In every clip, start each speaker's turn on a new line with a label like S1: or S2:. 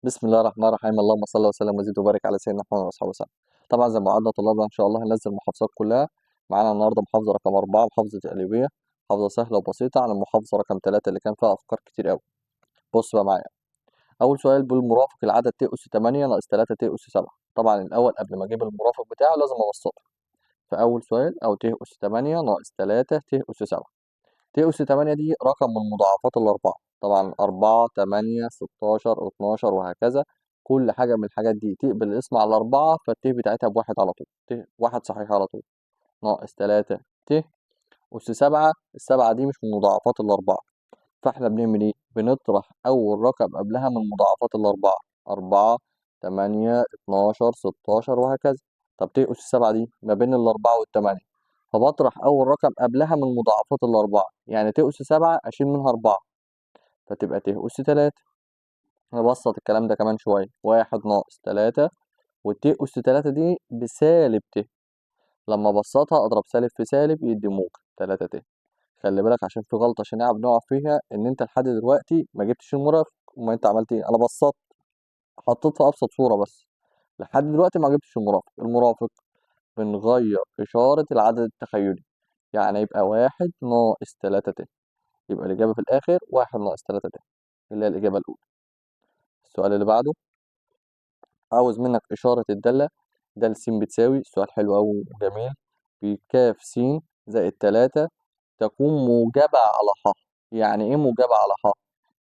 S1: بسم الله الرحمن الرحيم. اللهم صل وسلم وزد وبارك على سيدنا محمد واصحابه وسلم. طبعا زي ما وعدنا طلابنا ان شاء الله هننزل المحافظات كلها. معانا النهارده محافظه رقم 4، محافظه القليوبيه. محافظه سهله وبسيطه عن المحافظه رقم 3 اللي كان فيها افكار كتير قوي. بص بقى معايا. اول سؤال بيقول مرافق العدد ت اس 8 ناقص 3 ت اس 7. طبعا الاول قبل ما اجيب المرافق بتاعه لازم ابسطه. فاول سؤال او ت اس 8 ناقص 3 ت اس 7. ت أس 8 دي رقم من مضاعفات الأربعة. طبعا 4 8 16 12 وهكذا. كل حاجة من الحاجات دي تقبل الاسم على الأربعة، فالت بتاعتها بواحد على طول، ت واحد صحيح على طول. ناقص 3 ت أس 7. السبعة دي مش من مضاعفات الأربعة، فاحنا بنعمل ايه؟ بنطرح أول رقم قبلها من مضاعفات الأربعة. 4 8 12 16 وهكذا. طب ت أس 7 دي ما بين الأربعة والتمانية، فبطرح أول رقم قبلها من مضاعفات الأربعة. يعني ت أس 7 أشيل منها 4، فتبقى ت أس 3. نبسط الكلام ده كمان شوية. 1 ناقص 3، والت أس 3 دي بسالب ت. لما بسطها أضرب سالب في سالب يدي موجب 3 ت. خلي بالك عشان في غلطة شنيعة بنقع فيها، إن أنت لحد دلوقتي ما جبتش المرافق. أمال أنت عملت إيه؟ أنا بسطت، حطيت في أبسط صورة بس. لحد دلوقتي ما جبتش المرافق. المرافق بنغير إشارة العدد التخيلي، يعني يبقى 1 ناقص 3 ت. يبقى الإجابة في الآخر 1 ناقص 3 ت، اللي هي الإجابة الأولى. السؤال اللي بعده عاوز منك إشارة الدالة. د س بتساوي، سؤال حلو أوي وجميل، بكاف س زائد 3 تكون موجبة على ح. يعني إيه موجبة على ح؟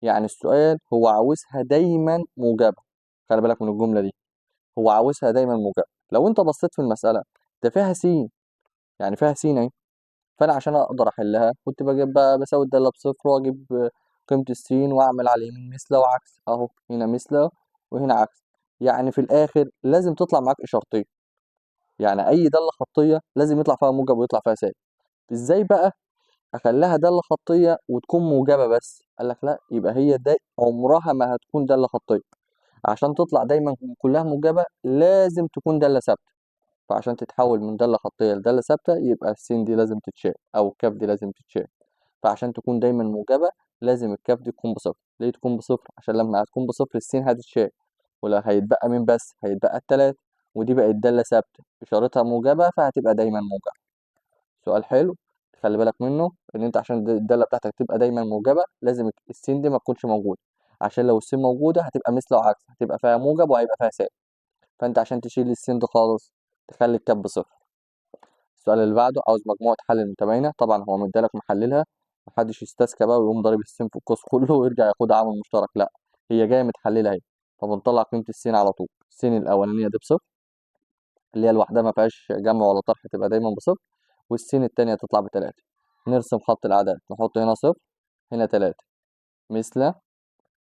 S1: يعني السؤال هو عاوزها دايما موجبة. خلي بالك من الجملة دي، هو عاوزها دايما موجبة. لو أنت بصيت في المسألة ده فيها س، يعني فيها س أهي. فأنا عشان أقدر أحلها كنت بجيب بقى بساوي الدالة بصفر، وأجيب قيمة السين وأعمل على اليمين مثله وعكس. أهو هنا مثله وهنا عكس. يعني في الآخر لازم تطلع معاك إشارتين. يعني أي دالة خطية لازم يطلع فيها موجب ويطلع فيها سالب. إزاي بقى أخليها دالة خطية وتكون موجبة بس؟ قال لك لا، يبقى هي ده عمرها ما هتكون دالة خطية. عشان تطلع دايما كلها موجبة لازم تكون دالة ثابتة. فعشان تتحول من دالة خطية لدالة ثابتة يبقى السين دي لازم تتشال أو الكاف دي لازم تتشال. فعشان تكون دايما موجبة لازم الكاف دي تكون بصفر. ليه تكون بصفر؟ عشان لما هتكون بصفر السين هتتشال، ولا هيتبقى مين بس؟ هيتبقى التلاتة. ودي بقت دالة ثابتة إشارتها موجبة، فهتبقى دايما موجبة. سؤال حلو خلي بالك منه، إن أنت عشان الدالة بتاعتك تبقى دايما موجبة لازم السين دي ما تكونش موجودة. عشان لو السين موجودة هتبقى مثل وعكس، هتبقى فيها موجب وهيبقى فيها سالب. فأنت عشان تشيل السين دي خالص تخلي الكاف بصفر. السؤال اللي بعده عاوز مجموعة حل متباينة. طبعا هو مديلك محللها، محدش يستسكى بقى ويقوم ضارب السين في القوس كله ويرجع ياخدها عامل مشترك. لا، هي جاية متحللة اهي. فبنطلع قيمة السين على طول. السين الأولانية دي بصفر، اللي هي لوحدها ما فيهاش جمع ولا طرح، تبقى دايما بصفر. والسين التانية تطلع بتلاتة. نرسم خط الأعداد، نحط هنا صفر هنا تلاتة، مثلى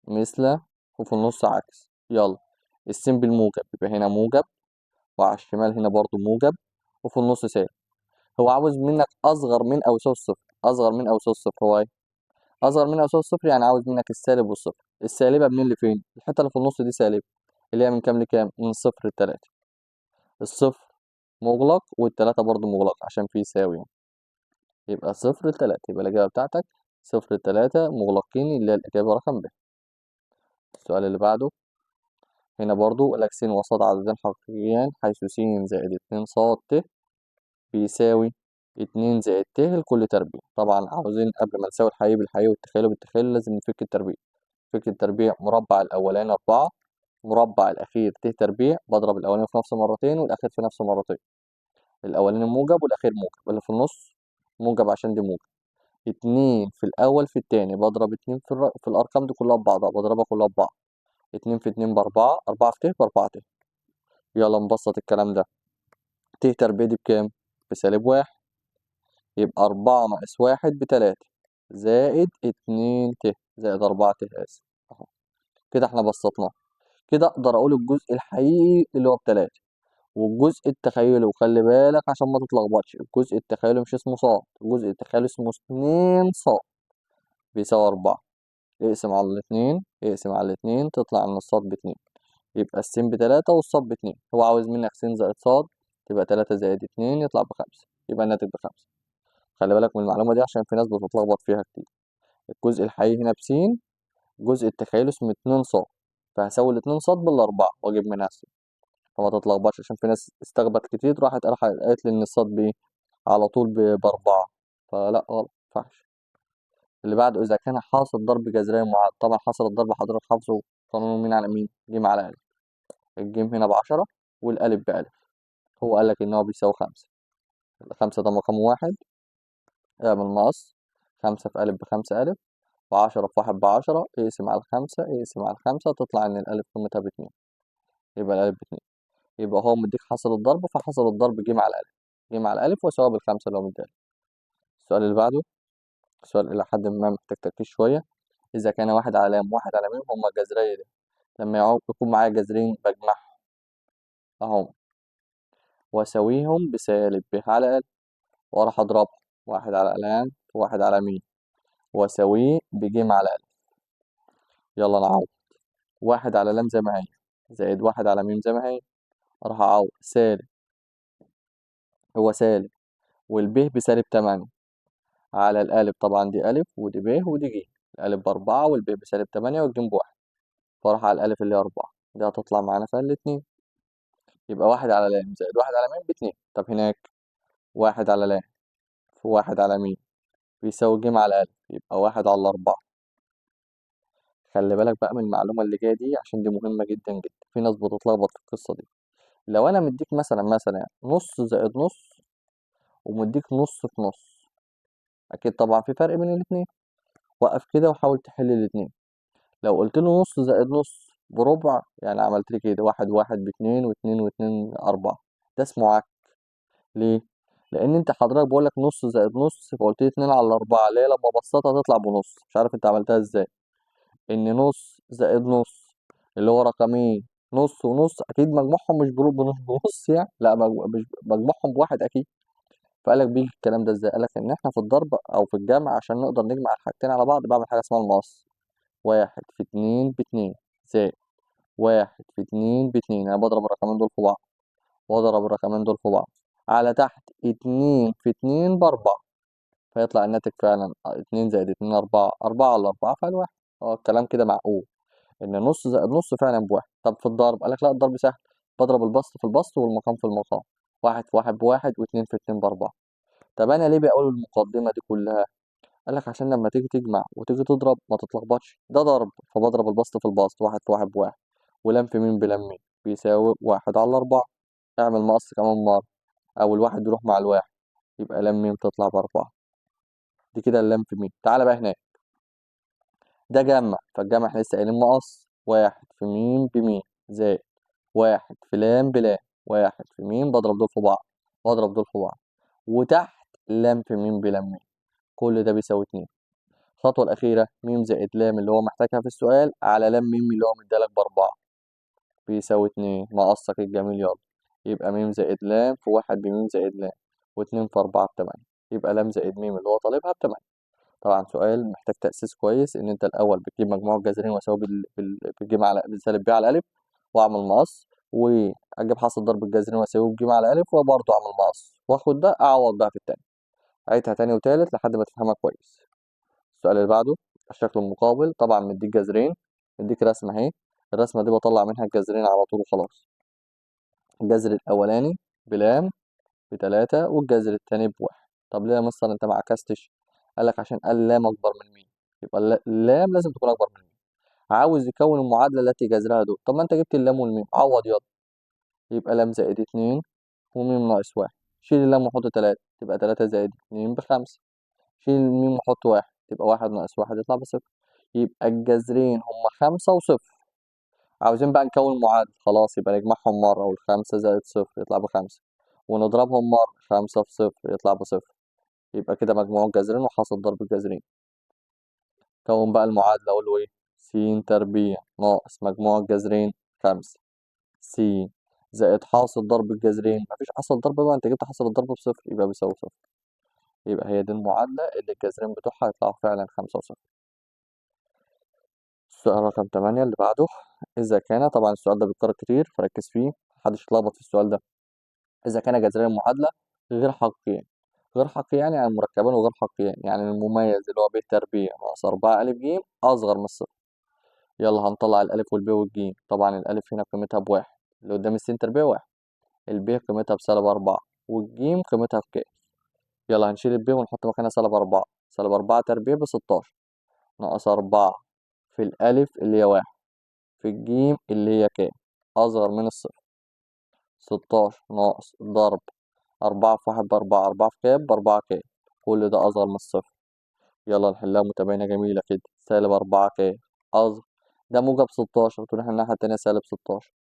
S1: مثلى، وفي النص عكس. يلا، السين بالموجب يبقى هنا موجب، وعلى الشمال هنا برضو موجب، وفي النص سالب. هو عاوز منك اصغر من او يساوي الصفر. اصغر من او يساوي الصفر هو ايه؟ اصغر من او يساوي الصفر يعني عاوز منك السالب والصفر. السالبه منين لفين؟ الحته اللي في النص دي سالبه، اللي هي من كام لكام؟ من صفر لتلاتة. الصفر مغلق والتلاتة برضو مغلق عشان فيه يساوي يعني. يبقى صفر لتلاتة، يبقى الإجابة بتاعتك صفر لتلاتة مغلقين، اللي هي الإجابة رقم ب. السؤال اللي بعده هنا برضو لك س وصاد عددين حقيقيان حيث س زائد 2 ص ت بيساوي 2 زائد ت لكل تربيع. طبعا عاوزين قبل ما نساوي الحقيقي بالحقيقي والتخيل بالتخيل لازم نفك التربيع. فك التربيع، مربع الأولاني 4، مربع الأخير ت تربيع، بضرب الأولاني في نفسه مرتين والأخير في نفسه مرتين. الأولاني موجب والأخير موجب، اللي في النص موجب عشان دي موجب. 2 في الأول في التاني، بضرب 2 في الأرقام دي كلها ببعضها، بضربها كلها ببعض. 2 في 2 بأربعة، 4 في ت بأربعة ت. يلا نبسط الكلام ده. ت تربيع دي بكام؟ بسالب واحد. يبقى 4 ناقص واحد بتلاتة، زائد 2 ت زائد 4 ت آسف. أهو كده احنا بسطناه. كده أقدر أقول الجزء الحقيقي اللي هو بتلاتة، والجزء التخيلي، وخلي بالك عشان ما تتلخبطش، الجزء التخيلي مش اسمه ص، الجزء التخيلي اسمه 2 ص بيساوي 4. اقسم على الاتنين، اقسم على الاتنين تطلع ان الصاد باتنين. يبقى السين بتلاتة والصاد باتنين. هو عاوز منك س زائد صاد، تبقى تلاتة زائد اتنين يطلع بخمسة، يبقى الناتج بخمسة. خلي بالك من المعلومة دي عشان في ناس بتتلخبط فيها كتير. الجزء الحقيقي هنا بسين، الجزء التخيلي اسمه 2 ص. فهساوي الاتنين صاد بالأربعة وأجيب منها الصاد، فما تتلخبطش عشان في ناس استغبت كتير راحت قالت لي إن الصاد على طول بأربعة، فلا غلط مينفعش. اللي بعده إذا كان حاصل ضرب جذريا معاد. طبعا حاصل الضرب حضرتك حافظه قانون مين على مين؟ جيم على ألف. الجيم هنا ب10 والألف بألف. هو قالك إن هو بيساوي 5. الخمسة ده مقام واحد، اعمل مقص. 5 في ألف ب5 ألف، و10 في واحد ب10، اقسم على الخمسة اقسم على الخمسة، تطلع إن الألف قيمتها ب2. يبقى الألف ب2. يبقى هو مديك حاصل الضرب، فحصل الضرب جيم على الألف. جيم على الألف وسواء بالخمسة اللي هو مديها. السؤال اللي بعده سؤال إلى حد ما محتاج تركيز شوية. إذا كان واحد على لام واحد على ميم هما جذرية دي، لما يكون معايا جذرين بجمعهم أهم وأساويهم بسالب ب على ألف، وأروح أضربهم واحد على لام وواحد على ميم وأساويه بجيم على ألف. يلا نعوض. واحد على لام زي ما هي زائد واحد على ميم زي ما هي، أروح أعوض سالب. هو سالب والب بسالب 8 على الألف، طبعا دي ألف ودي ب ودي ج. الألف ب4 والب بسالب 8 والجيم ب1، فأروح على الألف اللي هي 4 دي هتطلع معانا فيها الاتنين. يبقى واحد على لام زائد واحد على ميم ب2. طب هناك واحد على لام في واحد على ميم بيساوي ج على ألف، يبقى واحد على 4. خلي بالك بقى من المعلومة اللي جاية دي عشان دي مهمة جدا جدا، في ناس بتتلخبط في القصة دي. لو أنا مديك مثلا يعني نص زائد نص ومديك نص في نص، أكيد طبعا في فرق بين الاتنين. وقف كده وحاول تحل الاتنين. لو قلت له نص زائد نص بربع، يعني عملت لي كده واحد واحد باتنين واتنين واتنين أربعة، ده اسمه عك. ليه؟ لأن أنت حضرتك بقول لك نص زائد نص، فقلت لي اتنين على أربعة، اللي هي لما بسطها تطلع بنص. مش عارف أنت عملتها إزاي. إن نص زائد نص اللي هو رقمين نص ونص، أكيد مجموعهم مش بنص بنص يعني، لا مش مجموعهم بواحد أكيد. فقالك بيجي الكلام ده إزاي؟ قالك إن إحنا في الضرب أو في الجمع عشان نقدر نجمع الحاجتين على بعض بعمل حاجة اسمها المقص. واحد في اتنين باتنين زائد واحد في اتنين باتنين، أنا بضرب الرقمين دول في بعض وأضرب الرقمين دول في بعض على تحت اتنين في اتنين بأربعة، فيطلع الناتج فعلا اتنين زائد اتنين أربعة، أربعة على أربعة فالواحد. اه الكلام كده معقول إن نص زائد نص فعلا بواحد. طب في الضرب قالك لا الضرب سهل، بضرب البسط في البسط والمقام في المقام، واحد في واحد بواحد واتنين في اتنين بأربعة. طب أنا ليه بقول المقدمة دي كلها؟ قالك عشان لما تيجي تجمع وتيجي تضرب ما تتلخبطش، ده ضرب فبضرب البسط في البسط، واحد في واحد بواحد ولام في مين بلام مين بيساوي واحد على أربعة. اعمل مقص كمان مرة، أو الواحد يروح مع الواحد يبقى لام ميم تطلع بأربعة. دي كده اللام في ميم. تعالى بقى هناك، ده جمع، فالجمع احنا لسه قايلين مقص واحد في ميم بميم زائد واحد في لام بلام، واحد في ميم بضرب دول في بعض واضرب دول في بعض، وتحت لام في ميم بلام ميم، كل ده بيساوي 2. الخطوة الأخيرة ميم زائد لام اللي هو محتاجها في السؤال على لام ميم اللي هو مديلك بأربعة بيساوي 2. مقصك الجميل يلا. يبقى ميم زائد لام في واحد بميم زائد لام واتنين في أربعة بتمانية، يبقى لام زائد ميم اللي هو طالبها بتمانية. طبعا سؤال محتاج تأسيس كويس، إن أنت الأول بتجيب مجموع الجذرين وأساوي بالجيم على بالسالب ب على ألف وأعمل مقص، وأجيب حاصل ضرب الجذرين وأساويه بالجيم على ألف وبرضه أعمل مقص، وآخد ده أعوض بقى في التاني. عيدها تاني وتالت لحد ما تفهمها كويس. السؤال اللي بعده الشكل المقابل. طبعا مديك جذرين، مديك رسمة اهي، الرسمة دي بطلع منها الجذرين على طول وخلاص. الجذر الأولاني بلام ب3 والجذر التاني بواحد. طب ليه يا مستر أنت ما عكستش؟ قالك عشان قال لام أكبر من مين، يبقى اللام لازم تكون أكبر من مين. عاوز يكون المعادلة التي جذرها دول، طب ما أنت جبت اللام والميم عوض يلا. يبقى لام زائد 2 وميم ناقص واحد، شيل اللام وحط 3 تبقى 3 زائد 2 ب5، شيل الميم وحط واحد تبقى واحد ناقص واحد يطلع بصفر. يبقى الجذرين هما 5 وصفر. عاوزين بقى نكون معادلة، خلاص يبقى نجمعهم مرة، والخمسة زائد صفر يطلع ب5، ونضربهم مرة 5 في صفر يطلع بصفر. يبقى كده مجموع الجذرين وحاصل ضرب الجذرين. كون بقى المعادلة، أقول له إيه؟ س تربيع ناقص مجموع الجذرين 5 س زائد حاصل ضرب الجذرين، مفيش حاصل ضرب بقى، أنت جبت حاصل الضرب بصفر يبقى بيساوي صفر. يبقى هي دي المعادلة اللي الجذرين بتوعها يطلعوا فعلا 5 وصفر. السؤال رقم 8 اللي بعده. إذا كان، طبعا السؤال ده بيتكرر كتير فركز فيه محدش يتلخبط في السؤال ده. إذا كان جذرين المعادلة غير حقيقيين. غير حقيقيين يعني مركبين وغير حقيقيين، يعني المميز اللي هو ب تربيع ناقص 4 ألف ج أصغر من الصفر. يلا هنطلع الألف والب والجيم. طبعا الألف هنا قيمتها بواحد، اللي قدام السين تربيع واحد. الب قيمتها بسالب 4، والجيم قيمتها بكام؟ يلا هنشيل الب ونحط مكانها -4. -4 تربيع ب16، ناقص 4 في الألف اللي هي واحد، في الجيم اللي هي كام؟ أصغر من الصفر. 16 ناقص ضرب 4 في واحد ب4، 4 في كام؟ ب4 كام؟ كل ده أصغر من الصفر. يلا نحلها متباينة جميلة كده. -4 كام؟ أصغر. ده موجب 16، تروح الناحية التانية -16.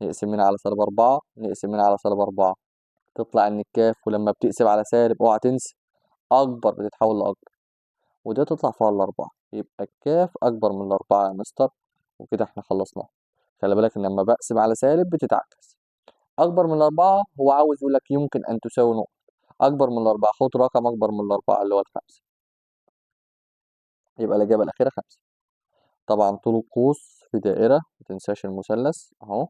S1: نقسم من على -4، نقسم من على -4، تطلع إن الكاف ولما بتقسم على سالب اوعى تنسى أكبر بتتحول لأكبر، وده تطلع فيها الأربعة، يبقى الكاف أكبر من الأربعة يا مستر. وكده احنا خلصناها. خلي بالك إن لما بقسم على سالب بتتعكس. أكبر من الأربعة هو عاوز يقول لك يمكن أن تساوي نقطة. أكبر من الأربعة خد رقم أكبر من الأربعة اللي هو الخمسة، يبقى الإجابة الأخيرة 5. طبعا طول القوس في دائرة متنساش المثلث أهو،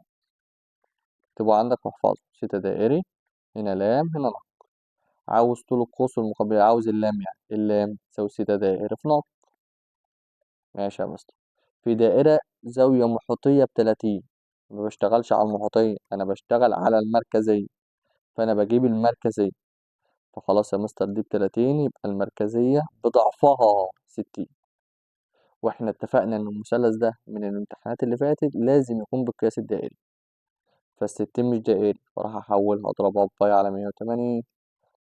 S1: تبقى عندك محفظة ستة دائري، هنا لام هنا نقط. عاوز طول القوس والمقابلة، عاوز اللام، يعني اللام تساوي ستة دائري في نقط. ماشي يا مستر. في دائرة زاوية محيطية ب30، ما بشتغلش على المحيطية، أنا بشتغل على المركزية، فأنا بجيب المركزية. فخلاص يا مستر دي ب30، يبقى المركزية بضعفها 60. واحنا اتفقنا ان المثلث ده من الامتحانات اللي فاتت لازم يكون بالقياس الدائري، فال60 مش دائري، فراح احولها اضربها بباي على 180،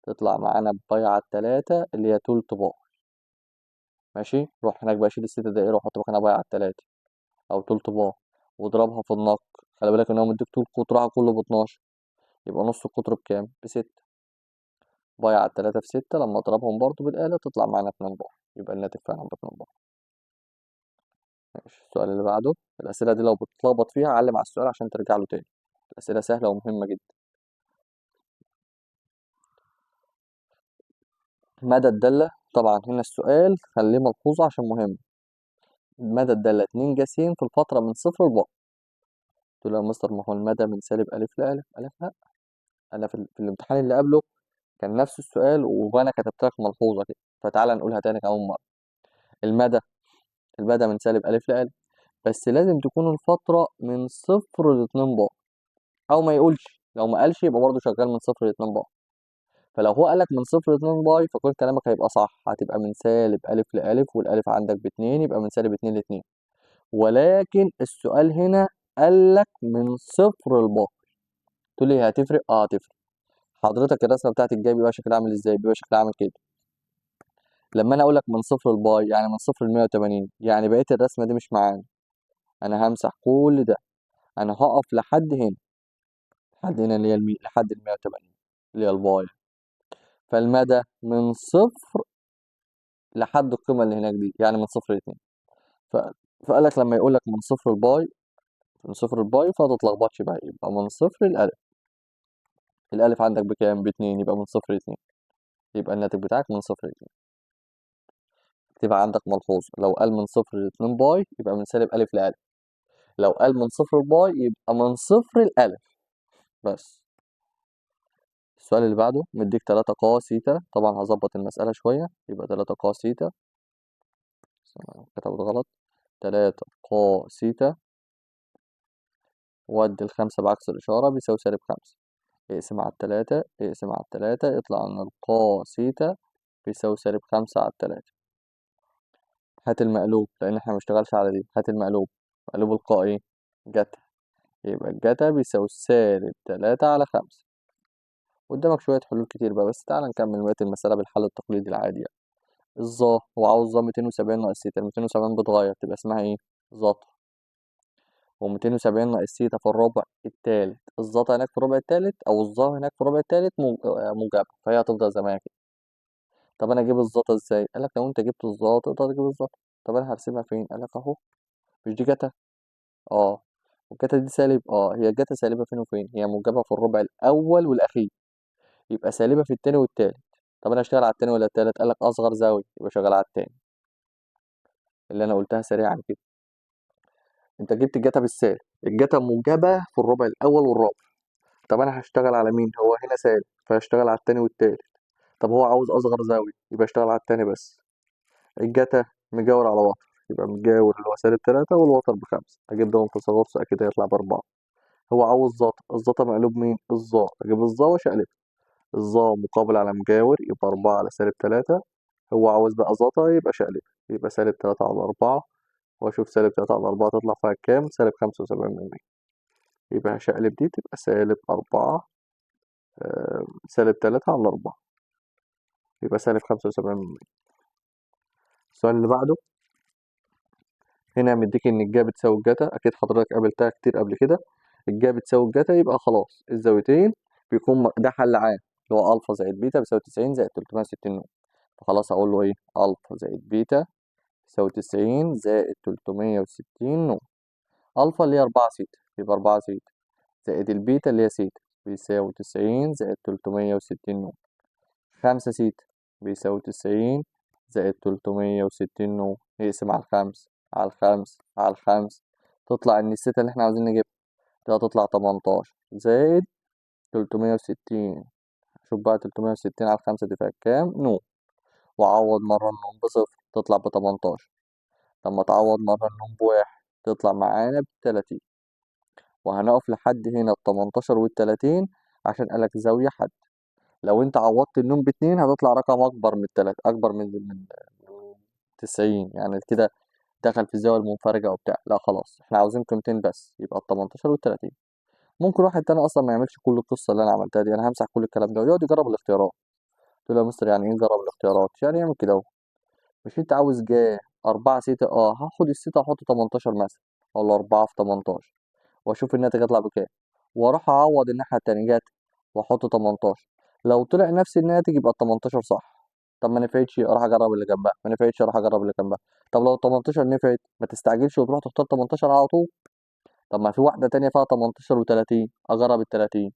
S1: تطلع معانا بباي على التلاتة اللي هي تلت باي. ماشي، روح هناك بقى شيل الستة دائري وحط مكانها باي على التلاتة او تلت باي، واضربها في النق. خلي بالك ان هو مديك طول قطرها كله ب12، يبقى نص القطر بكام؟ ب6. باي على التلاتة في 6 لما اضربهم برضو بالآلة تطلع معانا 2 باي، يبقى الناتج فعلا ب2 باي. ماشي، السؤال اللي بعده. الأسئلة دي لو بتتلخبط فيها علم على السؤال عشان ترجع له تاني، الأسئلة سهلة ومهمة جدا. مدى الدالة، طبعا هنا السؤال خليه ملحوظة عشان مهم. مدى الدالة 2 ج س في الفترة من صفر لباء. قلت له يا مستر ما هو المدى من سالب ألف لألف. ألف لأ، أنا في الامتحان اللي قبله كان نفس السؤال وأنا كتبت لك ملحوظة كده، فتعالى نقولها تاني كمان مرة. المدى، المدى من سالب ألف لألف، بس لازم تكون الفترة من صفر لاتنين باء، أو ما يقولش، لو ما قالش يبقى برضه شغال من صفر لاتنين باء. فلو هو قالك من صفر لاتنين باي فكل كلامك هيبقى صح، هتبقى من سالب ألف لألف، والألف عندك باتنين، يبقى من سالب اتنين لاتنين. ولكن السؤال هنا قالك من صفر لباي. تقول لي هتفرق؟ اه هتفرق. حضرتك الرسمة بتاعت الجاي بيبقى شكلها عامل ازاي؟ بيبقى شكلها عامل كده. لما انا اقولك من صفر لباي يعني من صفر ل180، يعني بقية الرسمة دي مش معانا، انا همسح كل ده، انا هقف لحد هنا، لحد هنا اللي هي لحد ال180 اللي هي الباي. فالمدى من صفر لحد القيمة اللي هناك دي، يعني من صفر لاتنين. ف... فقال لك لما يقول لك من صفر لباي، من صفر لباي فما تتلخبطش بقى، يبقى من صفر لألف. الألف عندك بكام؟ باتنين، يبقى من صفر لاتنين، يبقى الناتج بتاعك من صفر لاتنين. تبقى عندك ملحوظة، لو قال من صفر لاتنين باي يبقى من سالب ألف لألف، لو قال من صفر لباي يبقى من صفر لألف بس. السؤال اللي بعده مديك 3 قاس سيتا، طبعا هظبط المسألة شوية، يبقى 3 قاس سيتا، كتبت غلط، 3 قاس سيتا ودي الخمسة بعكس الإشارة بيساوي -5. اقسم على التلاتة، اقسم على التلاتة، يطلع إن القاس سيتا بيساوي -5 على التلاتة. هات المقلوب لأن احنا مشتغلش على دي، هات المقلوب. مقلوب القاء ايه؟ جتا، يبقى الجتا بيساوي -3 على 5. قدامك شوية حلول كتير بقى، بس تعالى نكمل بقية المسألة بالحل التقليدي العادي يعني. الظا، هو عاوز ظا 270 ناقص سيتا، 270 بتغير تبقى اسمها ايه؟ ظاتا. و270 ناقص سيتا في الربع التالت، الظاتا هناك في الربع التالت أو الظا هناك في الربع التالت موجبة، فهي هتفضل زي ما هي كده. طب أنا أجيب الظاتا إزاي؟ قالك لو أنت جبت الظا تقدر تجيب الظاتا. طب أنا هرسمها فين؟ قالك أهو، مش دي جتا؟ اه. والجتا دي سالب، اه هي الجتا سالبة فين وفين؟ هي موجبة في الربع الأول والأخير، يبقى سالبة في التاني والتالت. طب أنا أشتغل على التاني ولا التالت؟ قالك أصغر زاوية، يبقى شغال على التاني، اللي أنا قلتها سريعا كده. أنت جبت الجتا بالسالب، الجتا موجبة في الربع الأول والرابع. طب انا هشتغل على مين؟ هو هنا سالب، فهشتغل على التاني والتالت. طب هو عاوز اصغر زاوية، يبقى اشتغل على التاني بس. الجتا مجاور على وتر، يبقى متجاور اللي هو -3 والوتر ب5. أجيب ده في تساوي أكيد هيطلع ب4. هو عاوز زاتا، الزاتا مقلوب مين؟ الظا. أجيب الظا وأشقلب، الظا مقابل على مجاور يبقى 4 على -3. هو عاوز بقى زاتا يبقى شقلب، يبقى -3/4. وأشوف -3/4 تطلع فيها كام؟ -75%. يبقى هشقلب دي تبقى -4 -3/4 يبقى -75%. السؤال اللي بعده، هنا مديك إن الجا بتساوي الجاتا، أكيد حضرتك قابلتها كتير قبل كده. الجا بتساوي الجاتا يبقى خلاص الزاويتين بيكون ده حل عام، اللي هو ألفا زائد بيتا بيساوي 90 زائد 360 نوم. فخلاص هقول له إيه؟ ألفا زائد بيتا يساوي 90 زائد 360 نوم. ألفا اللي هي 4 سيتا يبقى 4 سيتا، زائد البيتا اللي هي سيتا بيساوي 90 زائد 360 نوم. 5 سيتا بيساوي 90 زائد 360 نوم. نقسم على الخمس على الخمس على الخمس، تطلع إن السيتا اللي احنا عاوزين نجيبها كده تطلع 18 زائد 360. شوف بقى 360 على الخمسة دي فيها كام؟ نوم. وعوض مرة النوم بصفر تطلع ب18. لما تعوض مرة النوم بواحد تطلع معانا ب30. وهنقف لحد هنا ال18 وال30 عشان قالك زاوية حد. لو انت عوضت النوم ب2 هتطلع رقم أكبر من التلاتة، أكبر من 90 يعني كده دخل في الزاوية المنفرجة وبتاع. لا خلاص احنا عاوزين قيمتين بس، يبقى ال18 وال30. ممكن واحد تاني أصلا ما يعملش كل القصة اللي أنا عملتها دي، أنا همسح كل الكلام ده ويقعد يجرب الاختيارات. قلت له يا مستر يعني إيه نجرب الاختيارات؟ يعني يعمل كده أهو. مش أنت عاوز جا 4 سيتا؟ هاخد السيتا وأحط 18 مثلا، أقول له 4 في 18 وأشوف الناتج هيطلع بكام، وأروح أعوض الناحية التانية جات وأحط 18. لو طلع نفس الناتج يبقى ال 18 صح. طب ما نفعتش أروح أجرب اللي جنبها، ما نفعتش أروح أجرب اللي جنبها. طب لو ال 18 نفعت ما تستعجلش وتروح تختار 18 على طول. طب ما في واحدة تانية فيها 18 و30، أجرب ال30.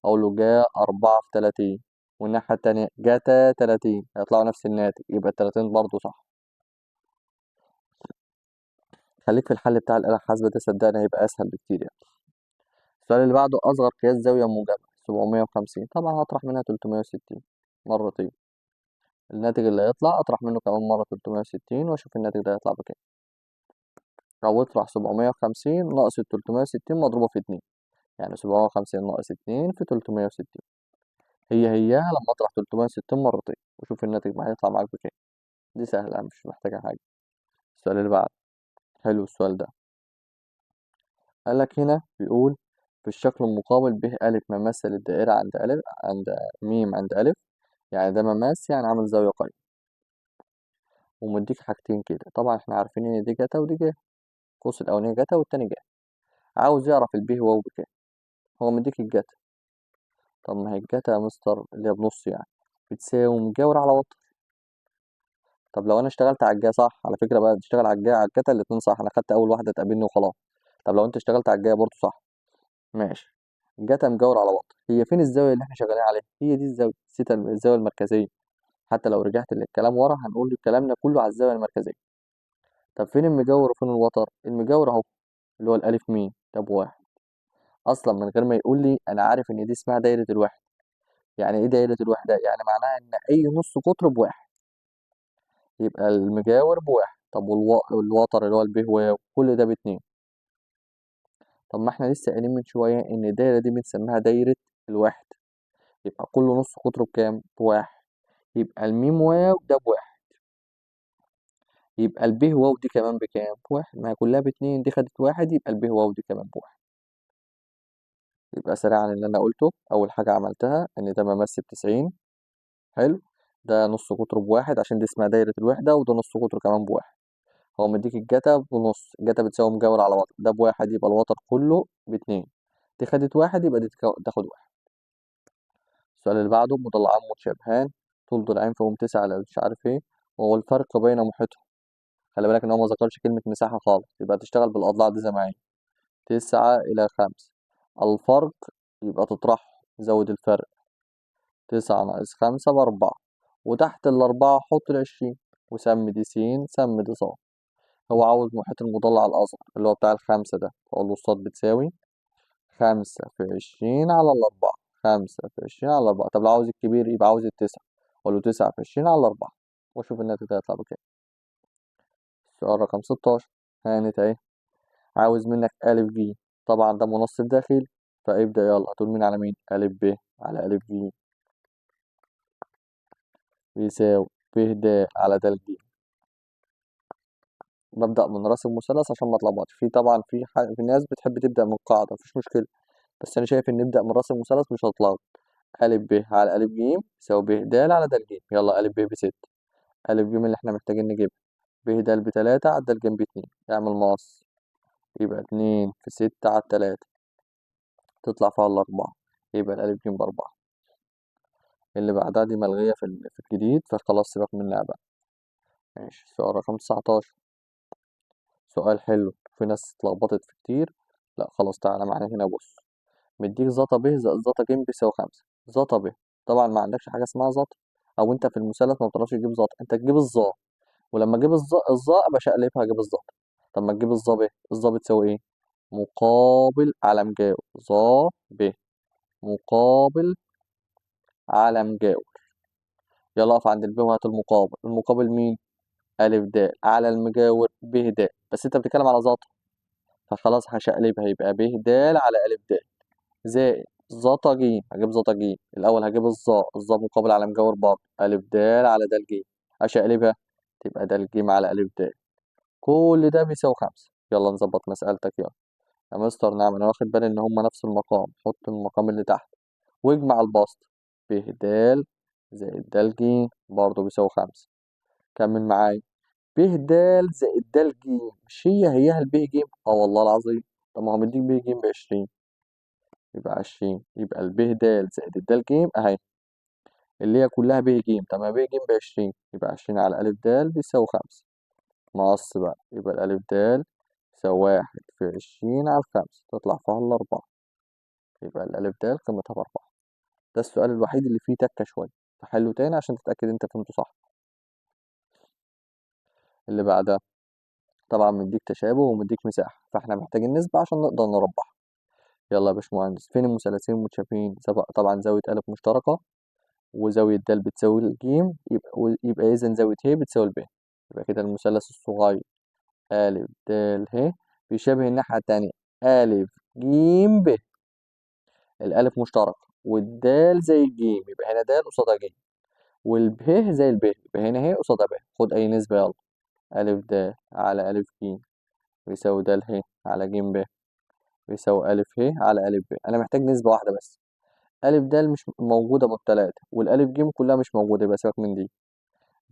S1: أقول له جا 4 في 30 والناحية التانية جاتا 30 هيطلعوا نفس الناتج، يبقى ال30 برضه صح. خليك في الحل بتاع الآلة الحاسبة ده، صدقني هيبقى أسهل بكتير يعني. السؤال اللي بعده، أصغر قياس زاوية موجبة 750. طبعا هطرح منها 360 مرتين، الناتج اللي هيطلع أطرح منه كمان مرة 360 وأشوف الناتج ده هيطلع بكام. أو اطرح 750 ناقص ال 360 مضروبة في 2، يعني 750 ناقص 2 في 360. هياها لما اطرح 360 مرتين وشوف الناتج ما هيطلع معاك بكام. دي سهلة مش محتاجة حاجة. السؤال اللي بعده، حلو السؤال ده. قالك هنا بيقول في الشكل المقابل ب ألف ممثل الدائرة عند ألف عند ميم عند ألف، يعني ده مماس يعني عامل زاوية قايمة. ومديك حاجتين كده، طبعا احنا عارفين ان دي جاتا ودي جاتا، القوس الأولاني جاتا والتاني جاتا. عاوز يعرف الب واو بكام. هو مديك الجاتا، طب ما هي الجاتا يا مستر اللي هي بنص يعني بتساوي مجاور على وتر. طب لو انا اشتغلت على الجايه صح، على فكره بقى تشتغل على الجايه على الكتا الاتنين صح، انا خدت اول واحده تقابلني وخلاص. طب لو انت اشتغلت على الجايه برضه صح، ماشي. الجاتا مجاور على وتر، هي فين الزاويه اللي احنا شغالين عليها؟ هي دي الزاويه سيتا، الزاويه المركزيه. حتى لو رجعت للكلام ورا هنقول كلامنا كله على الزاويه المركزيه. طب فين المجاور وفين الوتر؟ المجاور اهو اللي هو الالف مين ده بواحد. اصلا من غير ما يقول لي انا عارف ان دي اسمها دايره الوحده. يعني ايه دايره الوحده؟ يعني معناها ان اي نص قطر بواحد، يبقى المجاور بواحد. طب والوتر اللي هو الب واو كل ده باتنين. طب ما احنا لسه قايلين من شوية إن الدايرة دي بنسميها دايرة الواحد، يبقى كل نص قطره بكام؟ بواحد. يبقى الميم واو ده بواحد، يبقى الب واو دي كمان بكام؟ بواحد. ما هي كلها باتنين، دي خدت واحد يبقى الب واو دي كمان بواحد. يبقى سريعا اللي أنا قلته، أول حاجة عملتها إن ده ممثل ب90. حلو. ده نص قطره بواحد عشان دي اسمها دايرة الوحدة، وده نص قطره كمان بواحد. هو مديك الجتا بنص، الجتا بتساوي مجاور على وتر، ده بواحد يبقى الوتر كله باتنين. دي خدت واحد يبقى دي تاخد واحد. السؤال اللي بعده، مضلعان متشابهان طول ضلعين فيهم 9 على مش عارف ايه، وهو الفرق بين محيطهم. خلي بالك ان هو ما ذكرش كلمة مساحة خالص، يبقى تشتغل بالأضلاع دي زي ما هي. 9 إلى 5. الفرق يبقى تطرح زود الفرق، 9 ناقص 5 ب4. وتحت ال4 حط ال20 وسمي دي س سمي دي ص. هو عاوز محيط المضلع الأصغر اللي هو بتاع ال5 ده، فأقول له الصاد بتساوي 5 في 20 على 4. 5 في 20 على 4. طب لو عاوز الكبير يبقى عاوز ال9، أقول له 9 في 20 على 4 وأشوف الناتج ده هيطلع بكام. سؤال رقم 16 هانت اهي، عاوز منك ألف ج، طبعا ده منصف داخلي، فابدأ يلا هتقول مين على مين؟ ألف ب على ألف ج بيساوي ب د على د ج. ببدأ من راس المثلث عشان ما اتلخبطش في، طبعا في ناس بتحب تبدأ من القاعدة، مفيش مشكلة، بس أنا شايف إن نبدأ من راس المثلث مش هتلخبط. ألف ب على ألف ج يساوي ب د على د ج. يلا ألف ب بستة، ألف ج اللي احنا محتاجين نجيبها، ب د بتلاتة على د ج باتنين، اعمل مقص، يبقى 2 في 6 على 3 تطلع فيها الأربعة، يبقى الألف ج بأربعة. اللي بعدها دي ملغية في الجديد، فخلاص سيبك منها بقى. ماشي، سؤال رقم 19 سؤال حلو، في ناس اتلخبطت فيه كتير. لا خلاص تعالى معانا هنا بص، مديك زتا ب زائد زتا ج بيساوي 5. زتا ب، طبعا ما عندكش حاجة اسمها زتا، أو أنت في المثلث ما بتعرفش تجيب زتا، أنت تجيب الظا، ولما تجيب الظا أبقى شقلبها أجيب الزتا. طب ما تجيب الظا ب، الظا بتساوي إيه؟ مقابل على مجاور، ظا ب مقابل على مجاور. يلا اقف عند الب وهات المقابل، المقابل مين؟ ألف د على المجاور ب د، بس أنت بتتكلم على زتا، فخلاص هشقلبها يبقى ب د على ألف د زائد زتا ج. هجيب زتا ج الأول، هجيب الظا مقابل على مجاور برضه ألف د على د ج، أشقلبها تبقى د ج على ألف د. كل ده بيساوي 5. يلا نظبط مسألتك يلا يا مستر. نعم أنا واخد بالي إن هما نفس المقام، حط المقام اللي تحت واجمع البسط، ب د زائد د ج برضه بيساوي 5. كمل معايا، ب د زائد د ج مش هيها الب ج؟ اه والله العظيم. طب ما هو مديك ب ج ب20، يبقى 20، يبقى الب د زائد الد ج اهي اللي هي كلها ب ج. طب ما ب ج ب20، يبقى 20 على ألف د بيساوي 5. نقص بقى، يبقى الألف د يساوي 1 في 20 على 5 تطلع فيها الأربعة، يبقى الألف د قيمتها ب4. ده السؤال الوحيد اللي فيه تكة شوية، فحله تاني عشان تتأكد انت فهمته صح. اللي بعدها طبعا مديك تشابه ومديك مساحة، فاحنا محتاجين نسبة عشان نقدر نربح. يلا يا باشمهندس، فين المثلثين المتشابهين؟ طبعا زاوية أ مشتركة، وزاوية د بتساوي الجيم، يبقى إذا زاوية ه بتساوي الب. يبقى كده المثلث الصغير أ د ه بيشابه الناحية التانية أ ج ب. الألف مشتركة والدال زي الجيم، يبقى هنا د قصادها ج، والب زي الب، يبقى هنا ه قصادها ب. خد أي نسبة يلا، أ د على أ ج بيساوي د ه على ج ب بيساوي أ ه على أ ب. أنا محتاج نسبة واحدة بس، أ د مش موجودة من التلاتة، والألف ج كلها مش موجودة، يبقى سيبك من دي.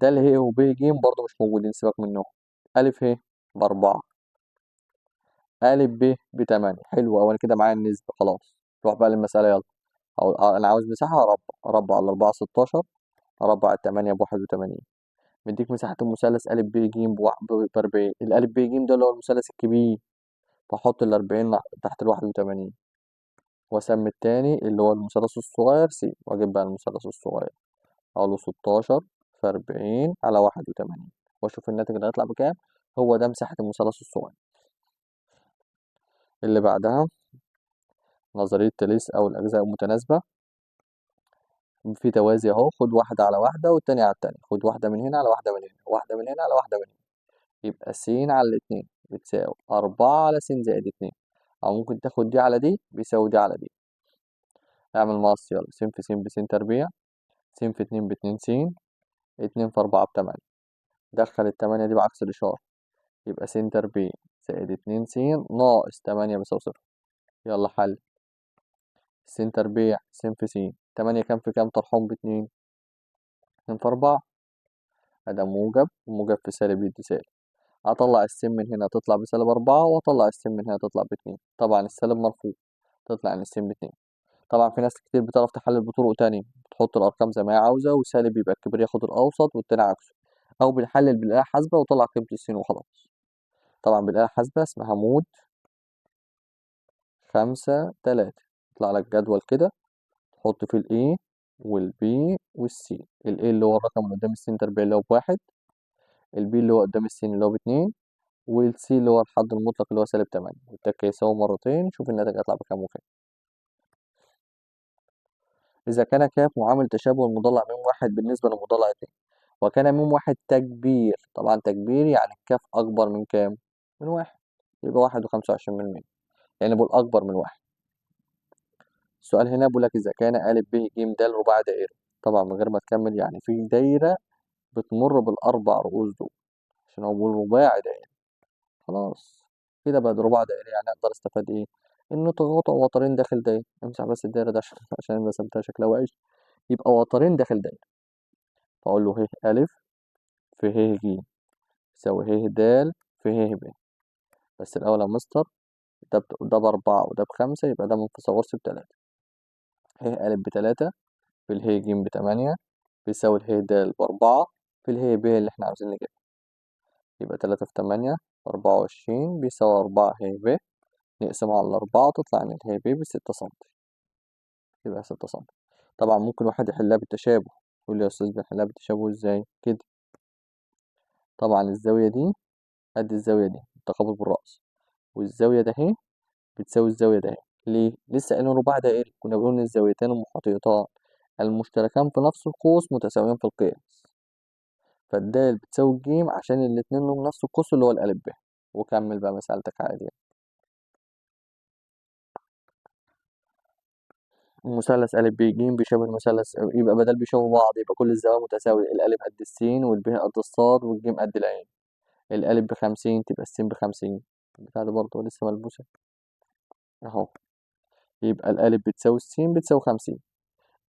S1: د ه وب ج برضه مش موجودين، سيبك منهم. أ ه ب4، أ ب ب8. حلو أوي، أنا كده معايا النسبة خلاص. روح بقى للمسألة يلا. أنا عاوز مساحة أربع الأربعة 16، أربع التمانية ب81. مديك مساحة المثلث أ ب ج ب40، الأ ب ج ده اللي هو المثلث الكبير، فأحط ال40 تحت ال81، وأسمي التاني اللي هو المثلث الصغير س، وأجيب بقى المثلث الصغير أقوله 16 في 40 على 81، وأشوف الناتج اللي هيطلع بكام. هو ده مساحة المثلث الصغير. اللي بعدها نظرية تاليس أو الأجزاء المتناسبة. في توازي أهو، خد واحدة على واحدة والتانية على التانية، خد واحدة من هنا على واحدة من هنا، واحدة من هنا على واحدة من هنا، يبقى س على الاتنين بتساوي 4 على س زائد 2. أو ممكن تاخد دي على دي بيساوي دي على دي. اعمل مقص يلا، س في س بس تربيع، س في 2 ب2 س، 2 في 4 ب8. دخل التمانية دي بعكس الإشارة، يبقى س تربيع زائد 2 س ناقص 8 بيساوي 0. يلا حل، س تربيع س في س، 8 كام في كام طرحهم ب2، 2 في 4. ده موجب، وموجب في سالب يدي سالب. أطلع السين من هنا تطلع بسالب 4، وأطلع السين من هنا تطلع ب2. طبعا السالب مرفوض، تطلع إن السين ب2. طبعا في ناس كتير بتعرف تحلل بطرق تانية، بتحط الأرقام زي ما هي عاوزة، والسالب يبقى الكبير ياخد الأوسط والتاني عكسه، أو بنحلل بالآلة الحاسبة وطلع قيمة السين وخلاص. طبعا بالآلة الحاسبة اسمها مود 5 3. يطلع لك جدول كده تحط فيه ال A وال B وال C. ال A اللي هو الرقم اللي قدام السين تربيع اللي هو ب1، ال B اللي هو قدام السين اللي هو ب2، وال C اللي هو الحد المطلق اللي هو -8. والتك يساوي مرتين، شوف الناتج هيطلع بكام وكام. إذا كان كاف معامل تشابه المضلع من 1 بالنسبة للمضلع 2، وكان ميم واحد تكبير. طبعا تكبير يعني الكاف أكبر من كام؟ من واحد. يبقى 1.25%، يعني بقول أكبر من واحد. السؤال هنا بيقول لك إذا كان أ ب ج د رباع دائري. طبعا من غير ما تكمل، يعني في دايرة بتمر بالأربع رؤوس دول، عشان هو بيقول رباعي دائري. خلاص كده بقى ده رباع دائري، يعني أقدر أستفاد إيه؟ إنه تقاطع وترين داخل دايرة. امسح بس الدايرة ده عشان عشان رسمتها شكلها وحش. يبقى وترين داخل دايرة، فأقول له ه أ في ه ج يساوي ه د في ه ب. بس الأول يا مستر، ده بأربعة وده بخمسة، يبقى ده من فيثاغورس بتلاتة. ه أ بتلاتة في اله ج بتمانية بيساوي اله د بأربعة في اله ب اللي احنا عاوزين نجيبها. يبقى 3 في 8 24 بيساوي 4 ه ب. نقسمها على 4 تطلع إن ه ب ب6 سم. يبقى 6 سم. طبعا ممكن واحد يحلها بالتشابه. يقول لي يا أستاذ بنحلها بالتشابه إزاي؟ كده. طبعا الزاوية دي قد الزاوية دي تقابل بالرأس، والزاوية ده اهي بتساوي الزاوية ده اهي. ليه؟ لسه قايلين رباع دائري، كنا بنقول إن الزاويتين المحيطان المشتركان في نفس القوس متساويين في القياس. فالدال بتساوي الجيم عشان الاتنين لهم نفس القوس اللي هو الألف ب. وكمل بقى مسألتك عادي يعني. المثلث أ ب ج بيشابه المثلث، يبقى بدل بيشابهوا بعض يبقى كل الزوايا متساوية. الألف قد السين والب قد الصاد والجيم قد العين. الألف ب50 تبقى السين ب50. البتاع ده برضه لسه ملبوسة أهو. يبقى الألف بتساوي السين بتساوي 50.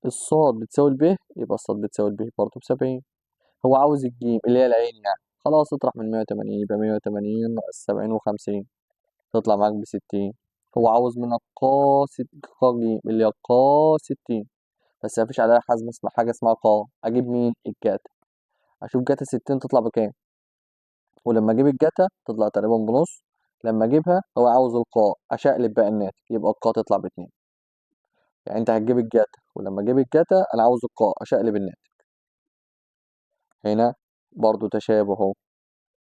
S1: الصاد بتساوي الب، يبقى الصاد بتساوي الب برضه ب70. هو عاوز الجيم اللي هي العين يعني. خلاص اطرح من 180، يبقى 180 ناقص 70 و50 تطلع معاك ب60. هو عاوز منك قا ج اللي هي قا 60. بس مفيش عليها حاجة اسمها قا. أجيب مين؟ الجاتا. أشوف جاتا 60 تطلع بكام، ولما أجيب الجاتا تطلع تقريبا بنص. لما أجيبها هو عاوز القا، أشقلب بقى الناتج يبقى القا تطلع ب2. يعني أنت هتجيب الجاتا، ولما أجيب الجاتا أنا عاوز القا أشقلب الناتج. هنا برضو تشابه اهو.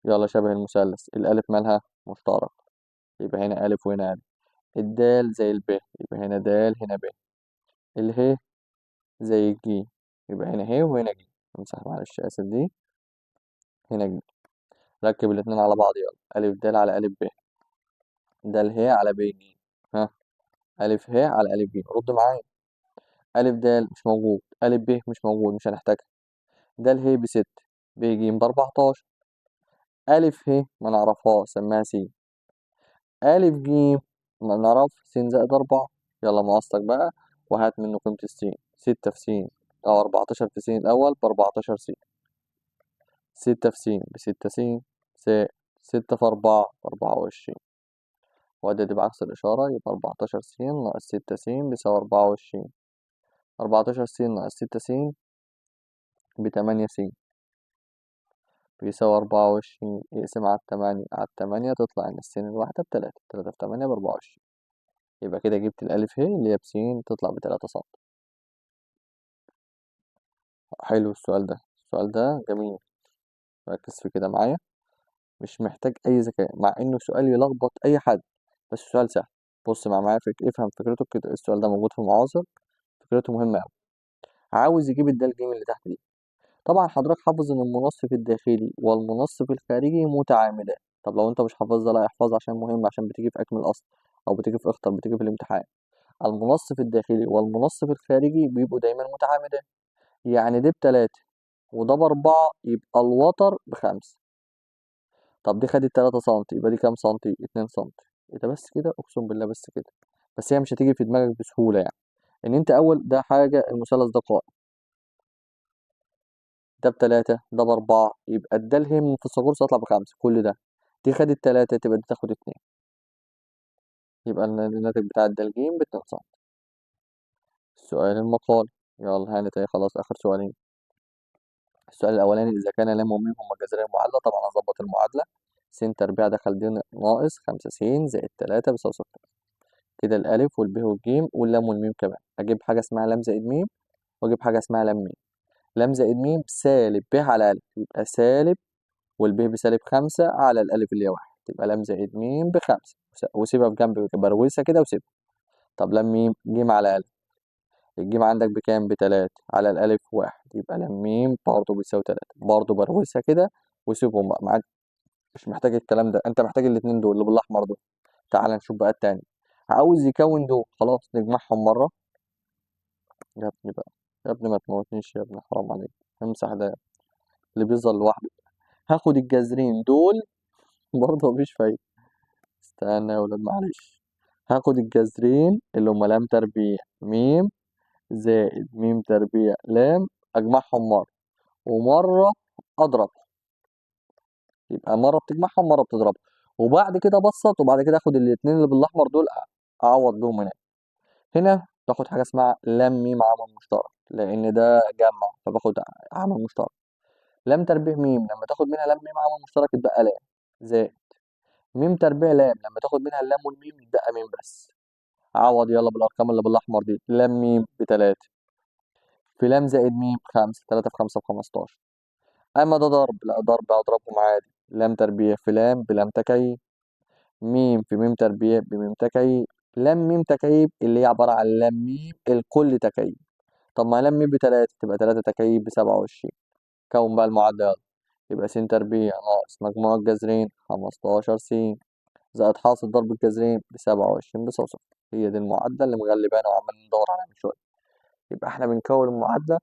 S1: يلا شبه المثلث، الألف مالها مشترك، يبقى هنا ألف وهنا ألف. الدال زي الب، يبقى هنا دال هنا ب. اله زي الجي، يبقى هنا ه وهنا ج. امسح معلش آسف دي، هنا ج. ركب الاتنين على بعض يلا. ألف د على ألف ب، دال ه على ب ج. ها، ألف ه على ألف ج. رد معايا. ألف د مش موجود، ألف ب مش موجود، مش هنحتاجها. دال ه ب6، ب ج ب14. ألف ه ما نعرفهاش سماها س. ألف ج ما نعرف س زائد 4. يلا مقصتك بقى وهات منه قيمة السين. 6 في س أو 14 في س الأول ب14 س. 6 في س ب6 س زائد 6 في 4 ب24. وده دي بعكس الإشارة، يبقى 14 س ناقص 6 س بيساوي 24. 14 س ناقص 6 س ب8 س بيساوي 24. اقسم على 8 على 8 تطلع إن السين الواحدة ب3. 3 في 8 ب24. يبقى كده جبت الألف ه اللي هي ب س تطلع ب3 سم. حلو السؤال ده، السؤال ده جميل. ركز في كده معايا، مش محتاج أي ذكاء مع إنه سؤال يلخبط أي حد، بس سؤال سهل. بص معايا افهم فكرته كده. السؤال ده موجود في المعاصر، فكرته مهمة أوي. عاوز يجيب الدال ج اللي تحت دي. طبعا حضرتك حافظ إن المنصف الداخلي والمنصف الخارجي متعامدان. طب لو أنت مش حافظها لا احفظها عشان مهم، عشان بتيجي في أكمل الأصل أو بتيجي في اختر، بتيجي في الامتحان. المنصف الداخلي والمنصف الخارجي بيبقوا دايما متعامدان. يعني ده ب3 وده ب4 يبقى الوتر ب5. طب دي خدت 3 سنتي، يبقى دي كام سنتي؟ 2 سنتي. ايه ده بس كده؟ اقسم بالله بس كده. بس هي مش هتيجي في دماغك بسهولة يعني. ان انت اول ده حاجة المثلث ده قائم، ده ب3 ده ب4 يبقى الدال هي من فيثاغورس هتطلع ب5 كل ده. دي خدت 3 تبقى دي تاخد 2، يبقى الناتج بتاع الدال ج ب2 سنتي. السؤال المقالي. يلا هانت اهي خلاص اخر سؤالين. السؤال الاولاني اذا كان لام وميم هما جذرين معادلة. طبعا هظبط المعادلة. س تربيع دخل د ناقص 5 س زائد 3 بيساوي 6. كده الألف والب والجيم واللام والميم كمان. أجيب حاجة اسمها لام زائد ميم، وأجيب حاجة اسمها لام ميم. لام زائد ميم سالب ب على ألف، يبقى سالب والب بسالب 5 على الألف اللي هي 1. تبقى لام زائد ميم ب5. وسيبها في جنب بروسها كده وسيبها. طب لام ميم جيم على ألف، الجيم عندك بكام؟ ب3 على الألف 1، يبقى لام ميم برضه بيساوي 3. برضه بروسها كده وسيبهم بقى معاك، مش محتاج الكلام ده، انت محتاج الاتنين دول اللي بالاحمر دول. تعال نشوف بقى التاني. عاوز يكون دول، خلاص نجمعهم مرة. يا ابني بقى، يا ابني ما تموتنيش يا ابني، حرام عليك. امسح ده اللي بيظهر لوحده. هاخد الجذرين دول برضه مفيش فايدة. استنى يا ولاد معلش. هاخد الجذرين اللي هما لام تربيع ميم زائد ميم تربيع لام، اجمعهم مرة ومرة اضرب. يبقى مرة بتجمعهم مرة بتضربهم. وبعد كده بسط، وبعد كده اخد الاتنين اللي بالاحمر دول اعوض بيهم هنا. هنا باخد حاجة اسمها لام ميم عامل مشترك، لأن ده جمع فباخد عامل مشترك. لام تربيع ميم لما تاخد منها لام ميم عامل مشترك يتبقى لام، زائد ميم تربيع لام لما تاخد منها اللام والميم يتبقى ميم بس. عوض يلا بالأرقام اللي بالأحمر دي. لام ميم ب3 في لام زائد ميم 5، 3 في 5 ب15. أما ده ضرب، لا ضرب أضربهم عادي. لام تربيع في لام بلام تكعيب، ميم في ميم تربيع بميم تكعيب، لام ميم تكعيب اللي هي عبارة عن لام ميم الكل تكعيب. طب ما لام ميم ب3 تبقى 3 تكعيب ب27. كون بقى المعادلة يلا. يبقى س تربيع ناقص مجموع الجذرين 15 س زائد حاصل ضرب الجذرين ب27 ب0. هي دي المعادلة اللي مغلبانا وعمالين ندور عليها من شوية. يبقى احنا بنكون المعادلة،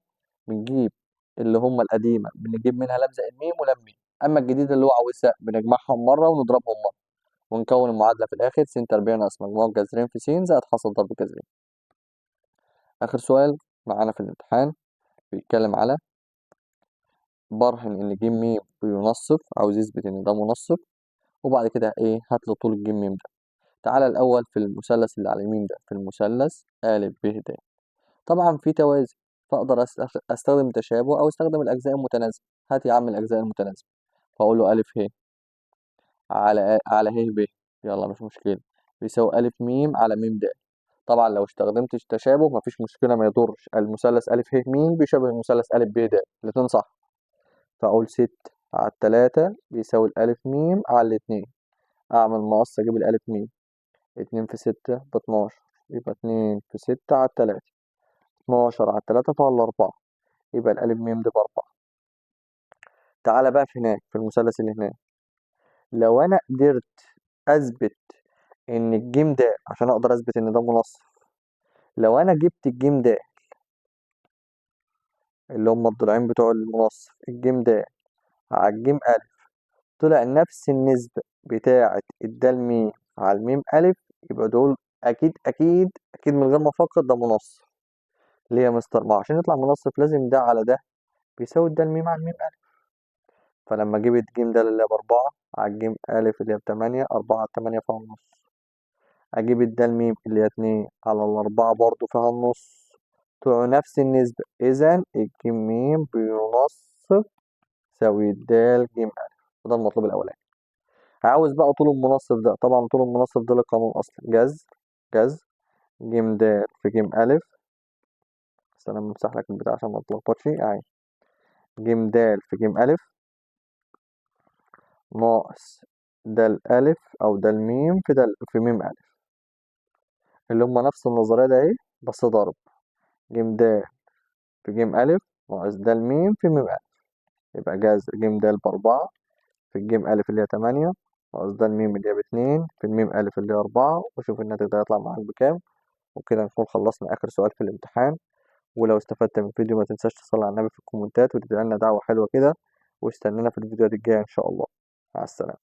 S1: بنجيب اللي هم القديمة بنجيب منها لام زائد ميم ولام ميم، أما الجديدة اللي هو عاوزها بنجمعهم مرة ونضربهم مرة، ونكون المعادلة في الآخر س تربيع ناقص مجموع الجذرين في س زائد حاصل ضرب الجذرين. آخر سؤال معانا في الامتحان بيتكلم على برهن إن ج م بينصف، عاوز يثبت إن ده منصف، وبعد كده إيه هات له طول الج م ده. تعالى الأول في المثلث اللي على اليمين ده، في المثلث أ ب د. طبعا في توازي، فأقدر أستخدم تشابه أو أستخدم الأجزاء المتناسبة. هات يا عم الأجزاء المتناسبة، فأقول له أ ه على ه ب، يلا مش مشكلة، بيساوي أ م على م د. طبعا لو استخدمت تشابه مفيش مشكلة، ما يضرش. المثلث أ ه م بيشابه المثلث أ ب د، الاتنين صح. فأقول 6/3 بيساوي الألف ميم على الاتنين. أعمل مقص أجيب الألف ميم، 2 في 6 ب12، يبقى 2 في 6/3، 12/3 فعلى 4، يبقى الألف ميم دي ب4. تعالى بقى في هناك في المثلث اللي هناك، لو أنا قدرت أثبت إن الجيم ده، عشان أقدر أثبت إن ده منصف، لو أنا جبت الجيم ده اللي هم الضلعين بتوع المنصف، الجيم ده على الجيم ألف طلع نفس النسبة بتاعة الدال ميم على الميم ألف، يبقى دول أكيد أكيد أكيد من غير ما أفكر ده منصف. ليه يا مستر؟ ما عشان يطلع منصف لازم ده على ده بيساوي الدال ميم على الميم ألف. فلما أجيب الجيم ده اللي هي ب4 على الجيم ألف اللي هي ب8، 4/8 فيها النص. أجيب الدال ميم اللي هي 2 على ال4 برضه فيها النص. طلعوا نفس النسبة، إذا الجيم ميم بينصف يساوي الدال جيم ألف. وده المطلوب الأولاني. عاوز بقى طول المنصف ده، طبعا طول المنصف ده القانون اصلا جذر ج د في ج أ. بس انا بمسح لك البتاع عشان ما تلخبطش اهي. ج د في ج أ ناقص د أ او د م في في م أ، اللي هم نفس النظرية ده اهي بس ضرب. ج د في ج أ ناقص د م في م أ، يبقى جذر ج د ب4 في الج أ اللي هي 8 ناقص د م اللي هي ب2 في الميم أ اللي هي 4، وشوف الناتج ده هيطلع معاك بكام. وكده نكون خلصنا آخر سؤال في الامتحان. ولو استفدت من الفيديو ما تنساش تصلي على النبي في الكومنتات وتدعي لنا دعوة حلوة كده، واستنانا في الفيديوهات الجاية إن شاء الله. مع السلامة.